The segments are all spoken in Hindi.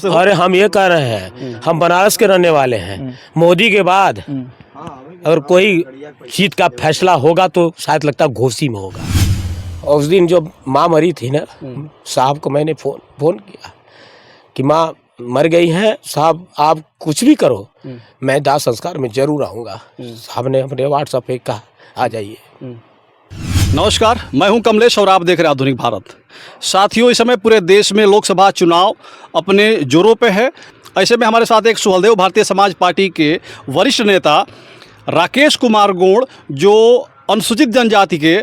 से हो? अरे हम ये कह रहे हैं, हम बनारस के रहने वाले हैं। मोदी के बाद अगर कोई चीज का फैसला होगा तो शायद लगता है घोसी में होगा। और उस दिन जो माँ मरी थी ना, साहब को मैंने फोन किया कि माँ मर गई है, साहब आप कुछ भी करो, मैं दाह संस्कार में जरूर आऊँगा। साहब ने अपने व्हाट्सएप पे कहा आ जाइए। नमस्कार, मैं हूं कमलेश और आप देख रहे हैं आधुनिक भारत। साथियों, इस समय पूरे देश में लोकसभा चुनाव अपने जोरों पे है। ऐसे में हमारे साथ एक सुहलदेव भारतीय समाज पार्टी के वरिष्ठ नेता राकेश कुमार गोड़, जो अनुसूचित जनजाति के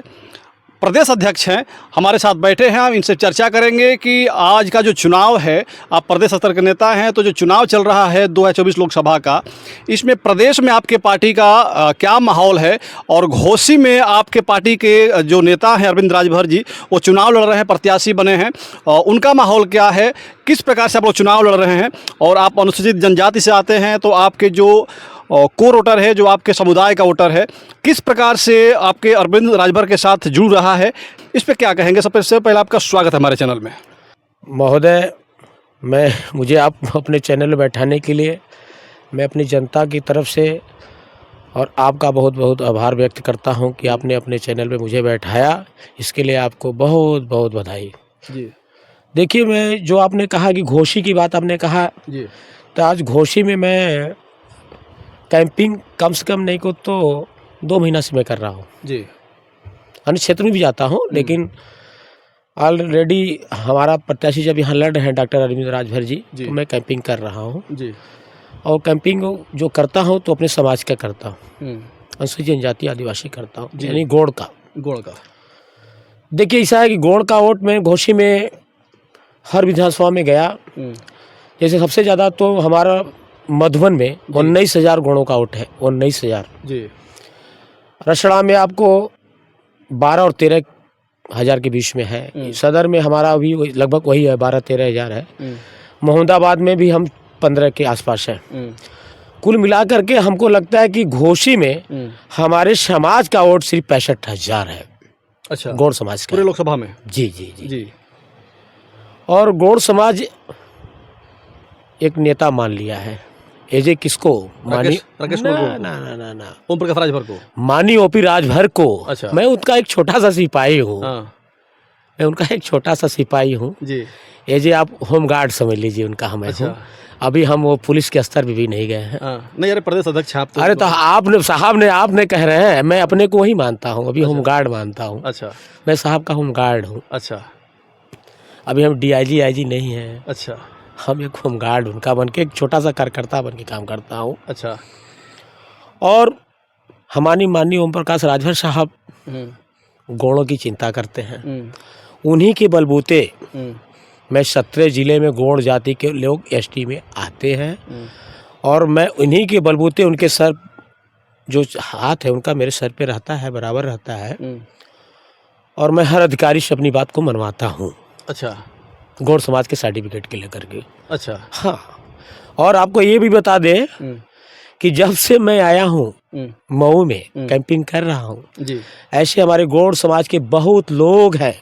प्रदेश अध्यक्ष हैं, हमारे साथ बैठे हैं। हम इनसे चर्चा करेंगे कि आज का जो चुनाव है, आप प्रदेश स्तर के नेता हैं, तो जो चुनाव चल रहा है 2024 लोकसभा का, इसमें प्रदेश में आपके पार्टी का क्या माहौल है, और घोसी में आपके पार्टी के जो नेता हैं अरविंद राजभर जी, वो चुनाव लड़ रहे हैं, प्रत्याशी बने हैं, उनका माहौल क्या है, किस प्रकार से आप लोग चुनाव लड़ रहे हैं। और आप अनुसूचित जनजाति से आते हैं, तो आपके जो कोर वोटर है, जो आपके समुदाय का वोटर है, किस प्रकार से आपके अरविंद राजभर के साथ जुड़ रहा है, इस पे क्या कहेंगे। सबसे पहले आपका स्वागत है हमारे चैनल में। महोदय, मुझे आप अपने चैनल में बैठाने के लिए मैं अपनी जनता की तरफ से और आपका बहुत बहुत आभार व्यक्त करता हूं कि आपने अपने चैनल पे मुझे बैठाया। इसके लिए आपको बहुत बहुत बधाई जी। देखिए, मैं जो आपने कहा कि घोसी की बात आपने कहा जी। तो आज घोसी में मैं कैंपिंग कम से कम नहीं को तो 2 महीना से मैं कर रहा हूँ जी। अन्य क्षेत्र में भी जाता हूँ, लेकिन ऑलरेडी हमारा प्रत्याशी जब यहाँ लड़ रहे हैं डॉक्टर अरविंद राजभर जी, तो मैं कैंपिंग कर रहा हूँ जी। और कैंपिंग जो करता हूँ तो अपने समाज का करता हूँ, अनुसूचित जनजाति आदिवासी करता हूँ, यानी गोड़ का। देखिए, ऐसा है कि गोड़ का वोट में घोसी में हर विधानसभा में गया। जैसे सबसे ज़्यादा तो हमारा मधुबन में 19,000 गोड़ों का वोट है, 19,000 जी। रसड़ा में आपको 12 और 13 हज़ार के बीच में है। सदर में हमारा भी लगभग वही है, 12-13 हज़ार है। मोहम्मदाबाद में भी हम 15 के आसपास हैं। कुल मिलाकर के हमको लगता है कि घोसी में हमारे समाज का वोट सिर्फ 65,000 है। अच्छा, गौड़ समाज का पूरे लोकसभा में? जी जी जी जी। और गौड़ समाज एक नेता मान लिया है। एजे किसको? मानी राकेश ना, ना ना ना ना ओम प्रकाश राजभर को, मानी ओपी राजभर को। अच्छा। मैं उनका एक छोटा सा सिपाही हूँ। मैं उनका एक छोटा सा सिपाही हूँ जी। एजे आप होम गार्ड समझ लीजिए उनका हमें। अच्छा। अभी हम वो पुलिस के स्तर पे भी नहीं गए हैं। नहीं, अरे प्रदेश अध्यक्ष आप तो। अरे तो आपने साहब ने आपने कह रहे हैं, मैं अपने को वही मानता हूँ, अभी होम गार्ड मानता हूँ। अच्छा। मैं साहब का होम गार्ड हूँ। अच्छा। अभी हम DIG IG नहीं है। अच्छा। हम एक होम गार्ड उनका बन के, एक छोटा सा कार्यकर्ता बन के काम करता हूँ। अच्छा। और हमारी माननीय ओम प्रकाश राजभर साहब गोड़ों की चिंता करते हैं। उन्हीं के बलबूते मैं 17 जिले में गोड़ जाति के लोग ST में आते हैं, और मैं उन्हीं के बलबूते, उनके सर जो हाथ है उनका मेरे सर पे रहता है, बराबर रहता है, और मैं हर अधिकारी से अपनी बात को मनवाता हूँ। अच्छा। गौड़ समाज के सर्टिफिकेट के लेकर के। अच्छा। हाँ, और आपको ये भी बता दें कि जब से मैं आया हूँ मऊ में कैंपिंग कर रहा हूँ, ऐसे हमारे गौड़ समाज के बहुत लोग हैं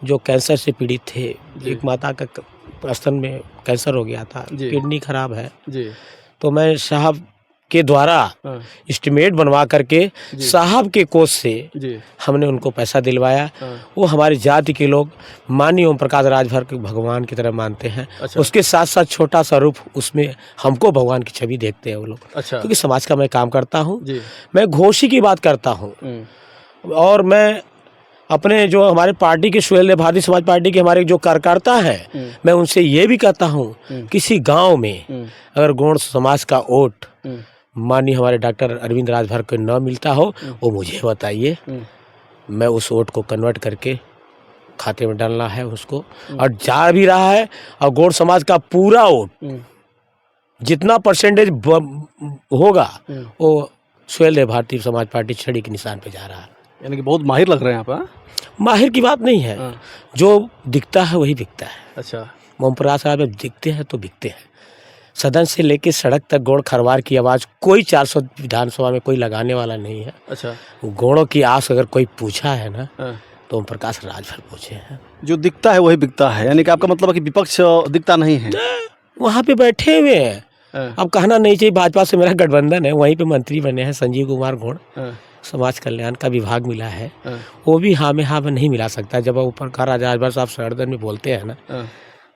जो कैंसर से पीड़ित थे। एक माता का स्तन में कैंसर हो गया था, किडनी खराब है जी। तो मैं साहब के द्वारा एस्टिमेट बनवा करके साहब के कोष से हमने उनको पैसा दिलवाया। वो हमारी जाति के लोग माननीय ओम प्रकाश राजभर के भगवान की तरह मानते हैं। अच्छा। उसके साथ साथ छोटा सा रूप, उसमें हमको भगवान की छवि देखते हैं वो लोग। अच्छा। क्योंकि समाज का मैं काम करता हूँ। मैं घोसी की बात करता हूँ, और मैं अपने जो हमारे पार्टी के सुहलदेव भारतीय समाज पार्टी के हमारे जो कार्यकर्ता हैं, मैं उनसे ये भी कहता हूँ, किसी गाँव में अगर गौड़ समाज का वोट माननीय हमारे डॉक्टर अरविंद राजभर को न मिलता हो, वो मुझे बताइए, मैं उस वोट को कन्वर्ट करके खाते में डालना है उसको। और जा भी रहा है, और गौड़ समाज का पूरा वोट जितना परसेंटेज होगा वो सुहलदेव भारतीय समाज पार्टी छड़ी के निशान पे जा रहा है। यानी कि बहुत माहिर लग रहे हैं आप। माहिर की बात नहीं है, जो दिखता है वही बिकता है। अच्छा। ओम प्रकाश राजभर दिखते हैं तो बिकते हैं। सदन से लेके सड़क तक गोड़ खरवार की आवाज़ कोई 400 विधानसभा में कोई लगाने वाला नहीं है। अच्छा। गोड़ों की आस अगर कोई पूछा है ना, तो ओम प्रकाश राजभर पूछे हैं। जो दिखता है वही बिकता है, यानी कि आपका मतलब है कि विपक्ष दिखता नहीं है। वहाँ पे बैठे हुए हैं। अब कहना नहीं चाहिए, भाजपा से मेरा गठबंधन है, वहीं पे मंत्री बने हैं संजीव कुमार गौड़, समाज कल्याण का विभाग मिला है। वो भी हाँ में नहीं मिला सकता। जब ऊपर का राजभर साहब सरदन में बोलते हैं ना,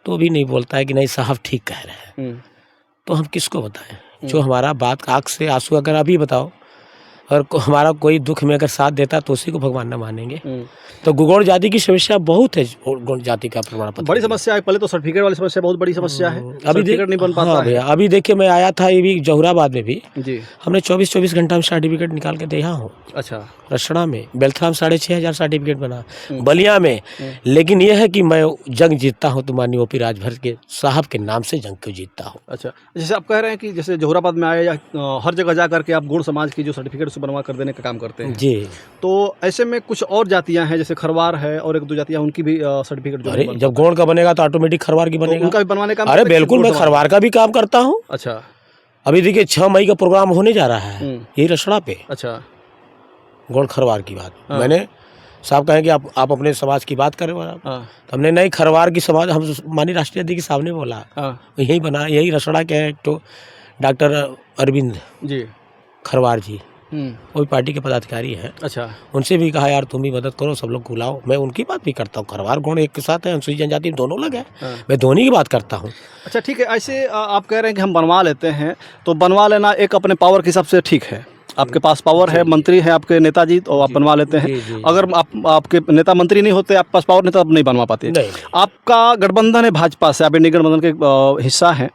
तो भी नहीं बोलता है कि नहीं साहब ठीक कह रहे हैं। तो हम किसको बताएं? जो हमारा बात आँख से आंसू अगर अभी बताओ, और हमारा कोई दुख में अगर साथ देता तो उसी को भगवान न मानेंगे। तो गौड़ जाति की समस्या बहुत है। गौड़ जाति का प्रमाण पत्र बड़ी समस्या है। पहले तो सर्टिफिकेट वाली समस्या बहुत बड़ी समस्या है। अभी सर्टिफिकेट नहीं बन पाता हाँ है। भैया, अभी देखिए मैं आया था ये भी जहुराबाद में भी, जी। हमने 24 घंटा में सर्टिफिकेट निकाल के दिया हूँ। अच्छा। रसड़ा में बेलथरा में 6,500 सर्टिफिकेट बना, बलिया में। लेकिन यह है कि मैं जंग जीतता हूँ तो माननीय ओपी राजभर के साहब के नाम से जंग को जीतता हूँ। अच्छा, जैसे आप कह रहे हैं कि जैसे जहुराबाद में आए या हर जगह जा करके आप गौड़ समाज की जो सर्टिफिकेट से बनवा कर देने का काम करते हैं जी। तो ऐसे में कुछ और जातियां हैं जैसे खरवार है और एक दो जातियां, उनकी भी सर्टिफिकेट जो अरे है जब गौड़ का बनेगा तो ऑटोमेटिक खरवार की तो बनेगा। उनका भी बनवाने का अरे बिल्कुल, मैं खरवार का भी काम करता हूँ। अच्छा। अभी देखिए 6 मई का प्रोग्राम होने जा रहा है यही रसड़ा पे। अच्छा। गौड़ खरवार की बात मैंने साहब कहें कि आप अपने समाज की बात करें। तो हमने नहीं, खरवार की समाज हम माननीय राष्ट्रीय अध्यक्ष के सामने बोला। यही बना, यही रसड़ा के हैं। तो डॉक्टर अरविंद जी खरवार जी, वो भी पार्टी के पदाधिकारी हैं। अच्छा। उनसे भी कहा यार तुम भी मदद करो, सब लोग बुलाओ। मैं उनकी बात भी करता हूँ। खरवार गौड़ एक के साथ है, अनुसूचित जनजाति दोनों अलग है। मैं दोनों की बात करता हूँ। अच्छा ठीक है। ऐसे आप कह रहे हैं कि हम बनवा लेते हैं, तो बनवा लेना एक अपने पावर के हिसाब से ठीक है। आपके पास पावर है, मंत्री है आपके नेताजी, तो आप बनवा लेते हैं। अगर आपके नेता मंत्री नहीं होते, आपके पास पावर नहीं, तो आप नहीं बनवा पाते। आपका गठबंधन है भाजपा से, आप इंडिया गठबंधन के हिस्सा हैं,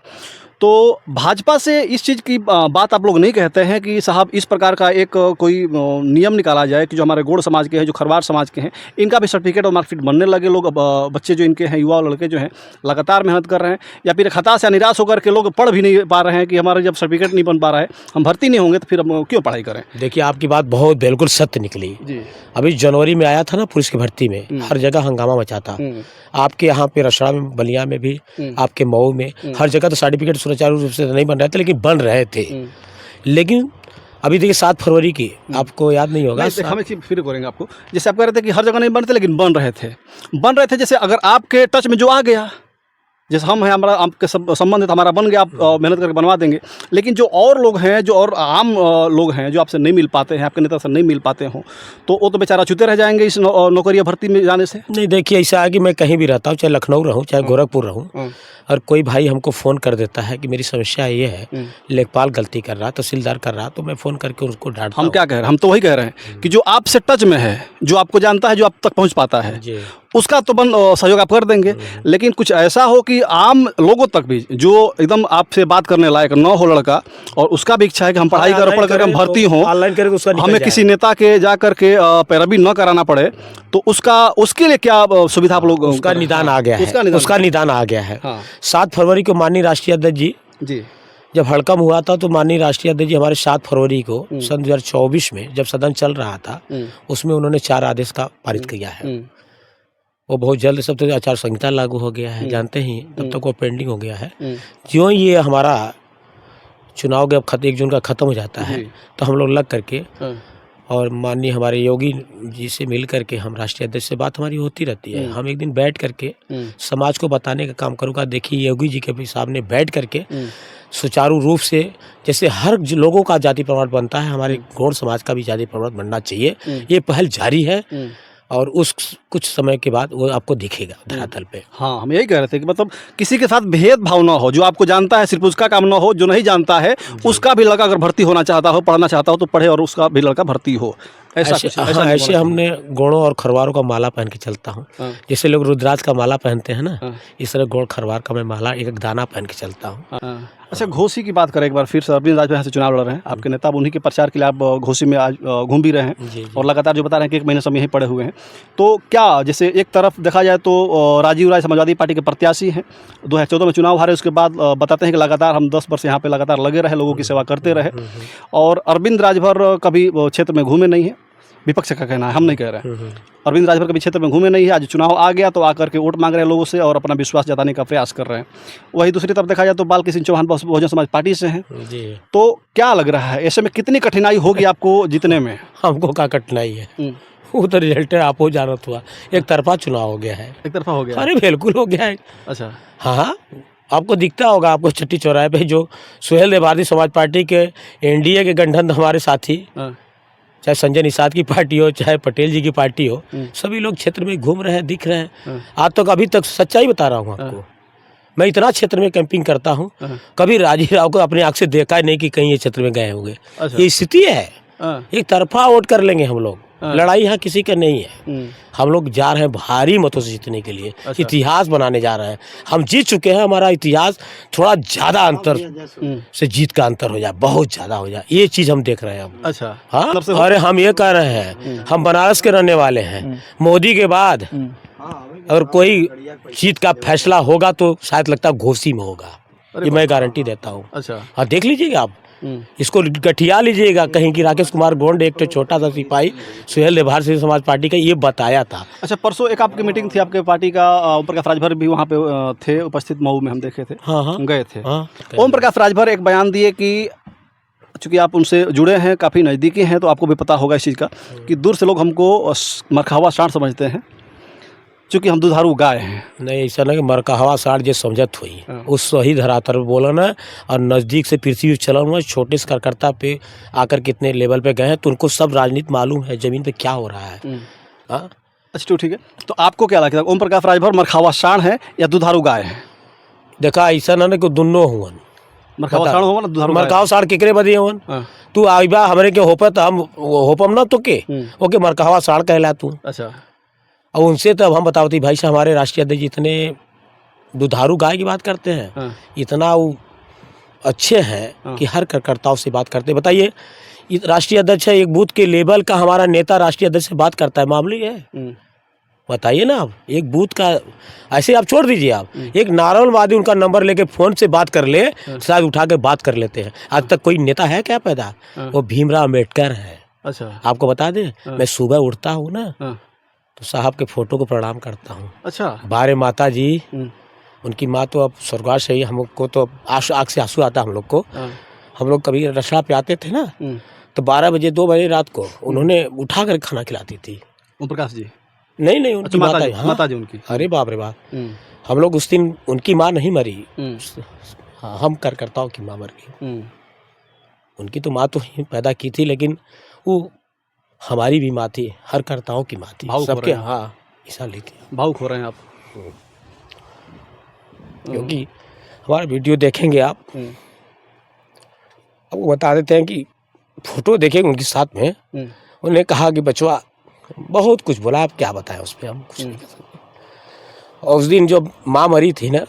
तो भाजपा से इस चीज़ की बात आप लोग नहीं कहते हैं कि साहब इस प्रकार का एक कोई नियम निकाला जाए कि जो हमारे गौड़ समाज के हैं, जो खरवार समाज के हैं, इनका भी सर्टिफिकेट और मार्कशीट बनने लगे। लोग बच्चे जो इनके हैं, युवा लड़के जो हैं, लगातार मेहनत कर रहे हैं, या फिर हताश या निराश होकर के लोग पढ़ भी नहीं पा रहे हैं कि हमारा जब सर्टिफिकेट नहीं बन पा रहा है, हम भर्ती नहीं होंगे, तो फिर हम क्यों पढ़ाई करें? देखिए आपकी बात बहुत बिल्कुल सत्य निकली जी। अभी जनवरी में आया था ना पुलिस की भर्ती में, हर जगह हंगामा मचा था। आपके यहाँ पे रसड़ा में, बलिया में भी, आपके मऊ में, हर जगह तो सर्टिफिकेट सुचारू रूप से नहीं बन रहे थे, लेकिन बन रहे थे। लेकिन अभी देखिए 7 फरवरी की, आपको याद नहीं होगा, हम एक चीज़ फिर करेंगे आपको। जैसे आप कह रहे थे कि हर जगह नहीं बनते, लेकिन बन रहे थे। जैसे अगर आपके टच में जो आ गया, जैसे हम हैं, हमारा आपके संबंध है, हमारा बन गया, आप मेहनत करके बनवा देंगे। लेकिन जो और लोग हैं, जो और आम लोग हैं, जो आपसे नहीं मिल पाते हैं, आपके नेता से नहीं मिल पाते हों, तो वो तो बेचारा छूते रह जाएंगे इस नौकरी या भर्ती में जाने से। नहीं देखिए, ऐसा है कि मैं कहीं भी रहता हूँ, चाहे लखनऊ रहूँ, चाहे गोरखपुर रहूँ, और कोई भाई हमको फ़ोन कर देता है कि मेरी समस्या ये है, लेखपाल गलती कर रहा, तहसीलदार कर रहा, तो मैं फ़ोन करके उसको डांटता हूँ। हम क्या कह रहे हैं? हम तो वही कह रहे हैं कि जो आपसे टच में है, जो आपको जानता है, जो आप तक पहुँच पाता है, उसका तो सहयोग आप कर देंगे। लेकिन कुछ ऐसा हो कि आम लोगों तक भी, जो एकदम आपसे बात करने लायक न हो लड़का, और उसका भी इच्छा है कि हम पढ़ाई कर, पढ़ कर हम भर्ती हों, ऑनलाइन करके उसका हमें किसी नेता के जा करके पैरवी न कराना पड़े, तो उसके लिए क्या सुविधा आप लोग? उसका निदान आ गया है, उसका निदान आ गया है। 7 फरवरी को माननीय राष्ट्रीय अध्यक्ष जी जब हड़कंप हुआ था, तो माननीय राष्ट्रीय अध्यक्ष जी हमारे 7 फरवरी को सन 2024 में जब सदन चल रहा था, उसमें उन्होंने 4 आदेश का पारित किया है। वो बहुत जल्द, सब तो आचार संहिता लागू हो गया है, जानते ही, तब तक वो पेंडिंग हो गया है। ज्यों ये हमारा चुनाव के 1 जून का ख़त्म हो जाता है, तो हम लोग लग करके और माननीय हमारे योगी जी से मिल करके, हम राष्ट्रीय अध्यक्ष से बात हमारी होती रहती है। हम एक दिन बैठ करके समाज को बताने का काम करूँगा। देखिए योगी जी के भी सामने बैठ करके सुचारू रूप से, जैसे हर लोगों का जाति प्रमाण बनता है, हमारे गौड़ समाज का भी जाति प्रमाण बनना चाहिए। ये पहल जारी है, और उस कुछ समय के बाद वो आपको दिखेगा धरातल पे। हाँ, हम यही कह रहे थे कि मतलब किसी के साथ भेदभाव ना हो, जो आपको जानता है सिर्फ उसका काम ना हो, जो नहीं जानता है उसका भी लड़का अगर भर्ती होना चाहता हो, पढ़ना चाहता हो, तो पढ़े, और उसका भी लड़का भर्ती हो। ऐसे हमने गौड़ों और खरवारों का माला पहन के चलता हूँ। जैसे लोग रुद्राक्ष का माला पहनते हैं ना, इस तरह गौड़ खरवार का मैं माला, एक दाना पहन के चलता हूँ। अच्छा, घोसी की बात करें एक बार फिर से। अरविंद राजभर से चुनाव लड़ रहे हैं, आपके नेता, उन्हीं के प्रचार के लिए आप घोसी में आज घूम भी रहे हैं, और लगातार जो बता रहे हैं कि 1 महीने से यहीं पड़े हुए हैं। तो क्या, जैसे एक तरफ देखा जाए तो राजीव राय समाजवादी पार्टी के प्रत्याशी हैं, 2014 में चुनाव हारे, उसके बाद बताते हैं कि लगातार हम 10 वर्ष यहाँ पे लगातार लगे रहे, लोगों की सेवा करते रहे, और अरविंद राजभर कभी क्षेत्र में घूमे नहीं है, विपक्ष का कहना है, हम नहीं कह रहे हैं। अरविंद राजभर कभी क्षेत्र में घूमे नहीं है, आज चुनाव आ गया तो आकर के वोट मांग रहे हैं लोगों से, और अपना विश्वास जताने का प्रयास कर रहे हैं। वही दूसरी तरफ देखा जाए तो बाल किशन चौहान बहुजन समाज पार्टी से हैं। तो क्या लग रहा है, ऐसे में कितनी कठिनाई होगी आपको जीतने में? हमको क्या कठिनाई है, वो तो रिजल्ट आप हो जानत हुआ, एक तरफा चुनाव हो गया है। एक तरफा हो गया? अरे बिल्कुल हो गया है। अच्छा। हाँ, आपको दिखता होगा, आपको चट्टी चौराहे पे जो सुहेल देव भारतीय समाज पार्टी के एनडीए के गठबंधन हमारे साथी, चाहे संजय निषाद की पार्टी हो, चाहे पटेल जी की पार्टी हो, सभी लोग क्षेत्र में घूम रहे हैं, दिख रहे हैं। आज तक अभी तक सच्चाई बता रहा हूँ आपको, मैं इतना क्षेत्र में कैंपिंग करता हूँ, कभी राजीव राव को अपने आँख से देखा नहीं कि कहीं ये क्षेत्र में गए होंगे। ये स्थिति है, एक तरफा वोट कर लेंगे हम लोग, लड़ाई यहाँ किसी का नहीं है। हम लोग जा रहे हैं भारी मतों से जीतने के लिए, इतिहास बनाने जा रहे हैं। हम जीत चुके हैं, हमारा इतिहास थोड़ा ज़्यादा अंतर से जीत का अंतर हो जाए, बहुत ज़्यादा हो जाए, ये चीज़ हम देख रहे हैं अब। अच्छा, हाँ, अरे हम ये कह रहे हैं, हम बनारस के रहने वाले हैं। मोदी के बाद अगर कोई जीत का फैसला होगा तो शायद लगता है घोसी में होगा, ये मैं गारंटी देता हूँ। अच्छा, हाँ, देख लीजिएगा आप, इसको गठिया लीजिएगा कहीं की। राकेश कुमार गोंड एक तो छोटा सा सिपाही सुहेल देव भारतीय समाज पार्टी का, ये बताया था। अच्छा, परसों एक आपकी मीटिंग थी आपके पार्टी का, ओम प्रकाश राजभर भी वहाँ पे थे उपस्थित, मऊ में हम देखे थे। हाँ हाँ, गए थे। हाँ, ओम प्रकाश राजभर एक बयान दिए कि चूँकि आप उनसे जुड़े हैं, काफ़ी नज़दीकी हैं, तो आपको भी पता होगा इस चीज़ का कि दूर से लोग हमको मरखावा सांड समझते हैं, चूँकि हम दुधारू गाय हैं। नहीं, ऐसा नहीं कि मरकहवा साठ जो समझत हुई उस सही धरातल पर बोलन है, और नज़दीक से पृथ्वी चलन हुआ, छोटे से कार्यकर्ता पे आकर कितने लेवल पे गए हैं, तो उनको सब राजनीति मालूम है, ज़मीन पे क्या हो रहा है। हाँ, अच्छा, तो ठीक है, तो आपको क्या लगता है ओम प्रकाश राजभर मरखावा सांड है या दुधारू गाय है? देखा ऐसा ना कि दोनों हुआ, मरखावा सांड होगा ना दुधारू गाय? मरकाव साढ़ केकरे बदी हुआ, तू आईबा हमरे के होपत हम होपम ना तो के ओके मरकावा साढ़ कहला तू। अच्छा, और उनसे तो अब हम बताओ थी भाई साहब, हमारे राष्ट्रीय अध्यक्ष इतने दुधारू गाय की बात करते हैं, इतना वो अच्छे हैं कि हर कार्यकर्ताओं से बात करते हैं। बताइए, राष्ट्रीय अध्यक्ष है, एक बूथ के लेवल का हमारा नेता राष्ट्रीय अध्यक्ष से बात करता है, मामूली है? बताइए ना आप, एक बूथ का ऐसे आप छोड़ दीजिए, आप एक नारवलवादी उनका नंबर लेके फोन से बात कर ले, शायद उठा के बात कर लेते हैं। आज तक कोई नेता है क्या पैदा? वो भीमराव अम्बेडकर है। अच्छा, आपको बता दें, मैं सुबह उठता हूँ ना तो साहब के फोटो को प्रणाम करता हूँ। अच्छा, बारे माता जी, उनकी माँ तो अब स्वर्गवास है, हमको तो आँख से आंसू आता हम लोग को। हम लोग कभी रसड़ा पे आते थे ना, तो 12 बजे 2 बजे रात को उन्होंने उठा कर खाना खिलाती थी। ओम प्रकाश जी? नहीं, उनकी माता जी। हाँ, माता जी उनकी। अरे बाप रे बाप, हम लोग उस दिन, उनकी माँ नहीं मरी, हाँ, हम कार्यकर्ताओं की माँ मर गई। उनकी तो माँ तो ही पैदा की थी, लेकिन वो हमारी भी माँ थी, हर कर्ताओं की माँ थी, सबके। हाँ, ऐसा लेके भावुक हो रहे हैं आप, क्योंकि हमारा वीडियो देखेंगे आप, आपको बता देते हैं कि फोटो देखेंगे उनके साथ में। उन्हें कहा कि बचवा बहुत कुछ बोला, आप क्या बताएं उस पर, हम कुछ नहीं कर सकते। और उस दिन जो माँ मरी थी ना,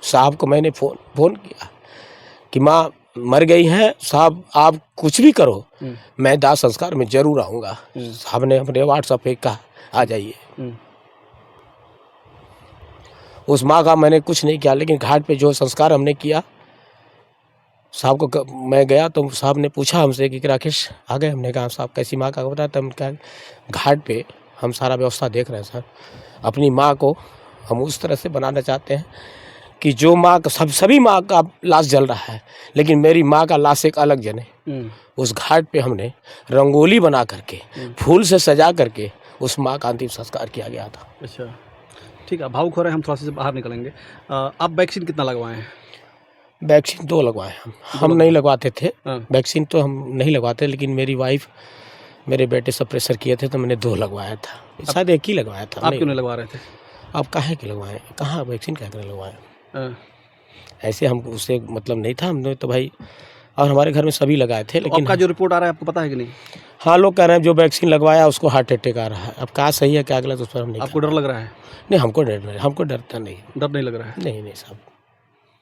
साहब को मैंने फोन किया कि माँ मर गई है साहब, आप कुछ भी करो, मैं दाह संस्कार में जरूर आऊँगा। साहब ने अपने व्हाट्सएप पे कहा आ जाइए। उस माँ का मैंने कुछ नहीं किया, लेकिन घाट पे जो संस्कार हमने किया, साहब को मैं गया तो साहब ने पूछा हमसे कि राकेश आ गए? हमने कहा साहब कैसी माँ का बता, तब क्या घाट पे हम सारा व्यवस्था देख रहे हैं सर। अपनी माँ को हम उस तरह से बनाना चाहते हैं कि जो माँ का सभी माँ का लाश जल रहा है, लेकिन मेरी माँ का लाश एक अलग जले। उस घाट पे हमने रंगोली बना करके, फूल से सजा करके उस माँ का अंतिम संस्कार किया गया था। अच्छा, ठीक है, भावुक हो रहे हैं हम, थोड़ा सा बाहर निकलेंगे। आप वैक्सीन कितना लगवाए हैं? वैक्सीन 2 लगवाए हम नहीं लगवाते थे। वैक्सीन तो हम नहीं लगवाते, लेकिन मेरी वाइफ मेरे बेटे सब प्रेशर किए थे तो मैंने 2 लगवाया था, शायद 1 ही लगवाया था। आप क्यों नहीं लगवा रहे थे? आप काहे के लगवाएं, कहाँ वैक्सीन क्या कर लगवाएं? ऐसे हम उससे मतलब नहीं था, हमने तो भाई, और हमारे घर में सभी लगाए थे। लेकिन आपका जो रिपोर्ट आ रहा है आपको पता है कि नहीं? हाँ, लोग कह रहे हैं जो वैक्सीन लगवाया उसको हार्ट अटैक आ रहा है। अब क्या सही है क्या गलत, उस पर हम नहीं। आपको डर लग रहा है? नहीं, हमको डरता नहीं। डर नहीं लग रहा है? नहीं साहब।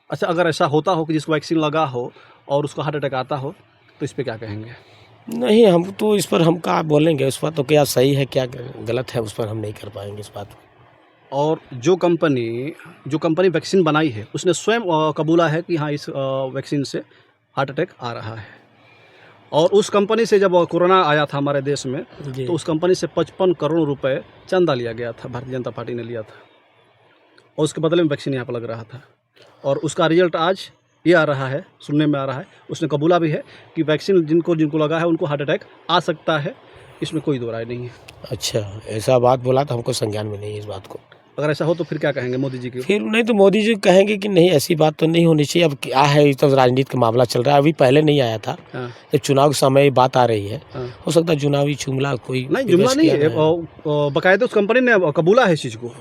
अच्छा, अगर ऐसा होता हो कि जिसको वैक्सीन लगा हो और उसको हार्ट अटैक आता हो, तो इस पर क्या कहेंगे? नहीं, हम तो इस पर हम क्या बोलेंगे, उस पर तो क्या सही है क्या गलत है, उस पर हम नहीं कर पाएंगे इस बात पर। और जो कंपनी वैक्सीन बनाई है उसने स्वयं कबूला है कि हाँ, इस वैक्सीन से हार्ट अटैक आ रहा है। और उस कंपनी से जब कोरोना आया था हमारे देश में, तो उस कंपनी से 55 करोड़ रुपए चंदा लिया गया था, भारतीय जनता पार्टी ने लिया था, और उसके बदले में वैक्सीन यहाँ पर लग रहा था। और उसका रिजल्ट आज ये आ रहा है, सुनने में आ रहा है, उसने कबूला भी है कि वैक्सीन जिनको लगा है उनको हार्ट अटैक आ सकता है, इसमें कोई दो राय नहीं है। अच्छा, ऐसा बात बोला तो हमको संज्ञान में नहीं है इस बात को। अगर ऐसा हो तो फिर क्या कहेंगे मोदी जी की? फिर नहीं तो मोदी जी कहेंगे कि नहीं ऐसी बात तो नहीं होनी चाहिए। अब क्या है, ये तो राजनीति का मामला चल रहा है, अभी पहले नहीं आया था। हाँ। जब चुनाव के समय बात आ रही है, हाँ। हो सकता है चुनावी जुमला कोई नहीं, जुमला विवश नहीं किया है, ना है। बाकायदा उस कंपनी ने कबूला है इस चीज़ को।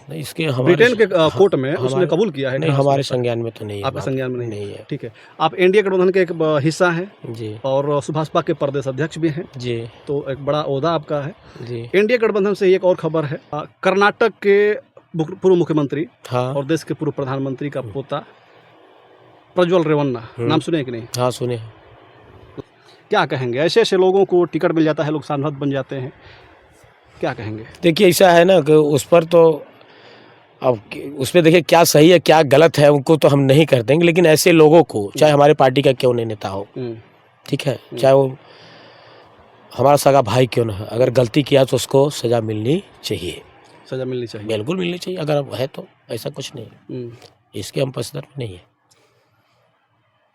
नहीं, इसके हमारे ब्रिटेन के कोर्ट में उसने हमारे- कबूल किया है। नहीं, कहाँ से हमारे होता है? संज्ञान में तो नहीं है। आपके बात। संज्ञान में नहीं है। ठीक है। आप एनडीए गठबंधन के एक हिस्सा हैं जी और सुभाषपा के प्रदेश अध्यक्ष भी हैं, जी तो एक बड़ा ओहदा आपका है। जी। एनडीए गठबंधन से एक और खबर है, कर्नाटक के पूर्व मुख्यमंत्री हाँ और देश के पूर्व प्रधानमंत्री का पोता प्रज्वल रेवन्ना, नाम सुने कि नहीं? हाँ सुने। क्या कहेंगे? ऐसे ऐसे लोगों को टिकट मिल जाता है, लोग सांसद बन जाते हैं, क्या कहेंगे? देखिए ऐसा है ना कि उस पर तो अब उस पर देखिए क्या सही है क्या गलत है उनको तो हम नहीं कर देंगे, लेकिन ऐसे लोगों को चाहे हमारे पार्टी का क्यों नहीं नेता हो, ठीक है, चाहे वो हमारा सगा भाई क्यों ना हो, अगर गलती किया तो उसको सज़ा मिलनी चाहिए। सजा मिलनी चाहिए। बिल्कुल मिलनी चाहिए, अगर अब है तो ऐसा कुछ नहीं है। इसके हम पसंद नहीं है,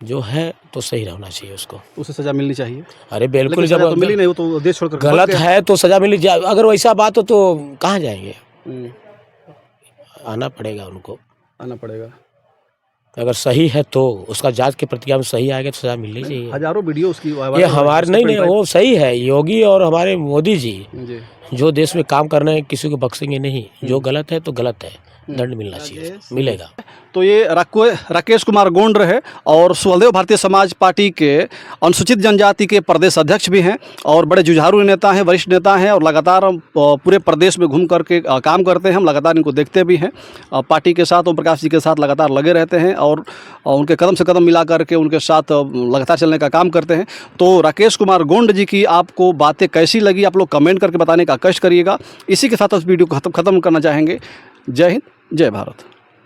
जो है तो सही रहना चाहिए उसको, उसे सजा मिलनी चाहिए। अरे बिल्कुल। लेकिन जब सजा तो मिली नहीं, वो तो देश छोड़कर भाग गलत गया। है तो सज़ा मिली जाए, अगर वैसा बात हो तो कहाँ जाएंगे, आना पड़ेगा उनको। आना पड़ेगा। अगर सही है तो उसका जांच के प्रतिक्रिया में सही आएगा तो सज़ा मिलनी चाहिए। हजारों वीडियो उसकी ये हमारे नहीं वो सही है, योगी और हमारे मोदी जी जी। जो देश में काम कर रहे हैं किसी को बख्शेंगे नहीं, जो गलत है तो गलत है, दंड मिलना चाहिए, मिलेगा। तो ये राकेश कुमार गोंड रहे और सुहलदेव भारतीय समाज पार्टी के अनुसूचित जनजाति के प्रदेश अध्यक्ष भी हैं और बड़े जुझारू नेता हैं, वरिष्ठ नेता हैं और लगातार पूरे प्रदेश में घूम करके काम करते हैं। हम लगातार इनको देखते भी हैं, पार्टी के साथ ओम प्रकाश जी के साथ लगातार लगे रहते हैं और उनके कदम से कदम मिला करके उनके साथ लगातार चलने का काम करते हैं। तो राकेश कुमार गोंड जी की आपको बातें कैसी लगी, आप लोग कमेंट करके बताने का कष्ट करिएगा। इसी के साथ इस वीडियो को ख़त्म करना चाहेंगे। जय हिंद, जय भारत।